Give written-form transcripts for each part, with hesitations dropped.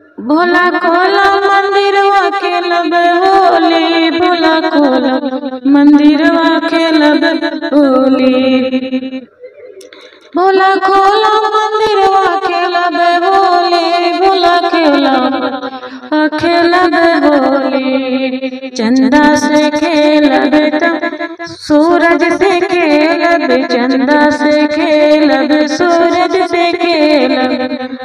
भोला खोला मंदिरवा खेलब होली, भोला खोला मंदिरवा खेलब होली। भोला खोला मंदिरवा खेलब होली, भोला खोला खेलब होली। चंदा से खेलब सूरज से खेलब, चंदा से खेलब सूरज से खेलब।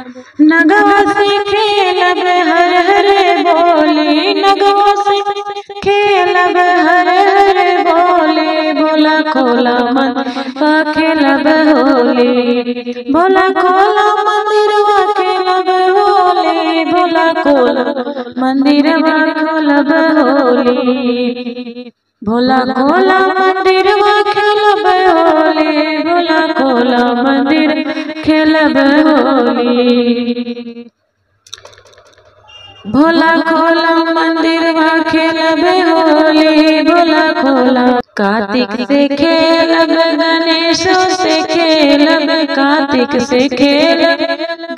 नगवा से खेलब हर हर बोली, नगवा से खेलब हर हर बोली। भोला खोला मंदिरवा खेलब होली, भोला खोला मंदिरवा खेलब होली, भोला खोला मंदिरवा खेलब होली। भोला खोला मंदिरवा खेलब होली, भोला खोला मंदिर खेलब होली। भोला खोला मंदिरवा खेलब होली, भोला खोला। कार्तिक से खेलब गणेशों से खेलब, कार्तिक से खेलब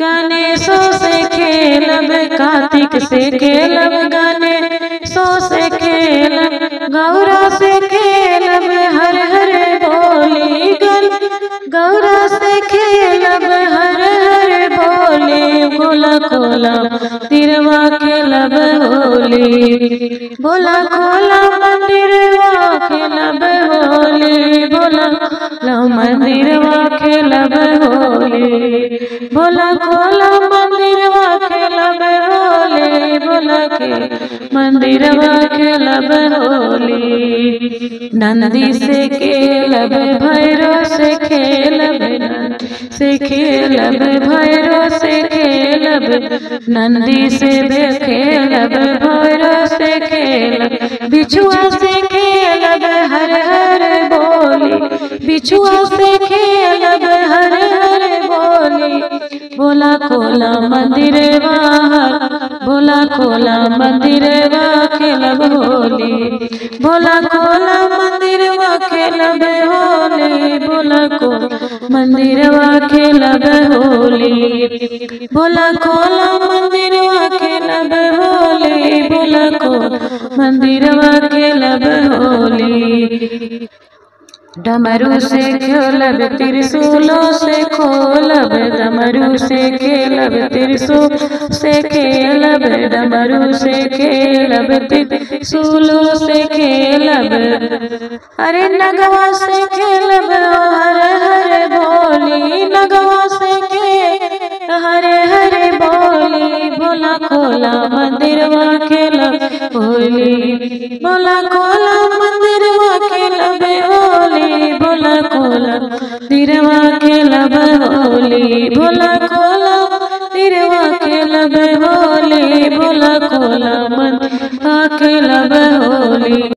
गणेशों से खेलब, कार्तिक से खेलब गणेशों से खेलब। गौरा से खेलब हर हर बोली, गौरा से खेलब हर हर बोली। भोला खोला मंदिरवा खेलब होली, भोला खोला मंदिरवा खेलब होली, भोला खोला मंदिरवा खेलब होली। भोला खोला मंदिरवा खेलब होली, भोला के मंदिरवा खेलब होली। नंदी से खेलब भैरो से खेलब, से खेलब भैरो से खेलब, नंदी से खेलब भैरो से खेलब। बिछुआ से खेलब हर हर बोली, बिछुआ से खेलब हर हर बोली। भोला खोला मंदिरवा, भोला खोला मंदिरवा खेलब होली, भोला खोला मंदिरवा खेलब होली, भोला खोला मंदिरवा खेलब होली। भोला खोला मंदिरवा खेलब होली, भोला खोला मंदिरवा खेलब होली। डमरू से खेलब त्रिशूलों से खोलब, डमरू से खेलब त्रिशूल से खेलब, डमरू से खेलब त्रिशूलों से खेलब। अरे नगवा से खेलब हर हर बोली, नगवा से खेलब हर हर बोली। भोला खोला मंदिरवा खेलब होली, भोला खोला मंदिरवा खेलब होली, भोला खोला मंदिरवा खेलब होली, भोला खोला मंदिरवा खेलब होली, भोला खोला मंदिरवा खेलब होली।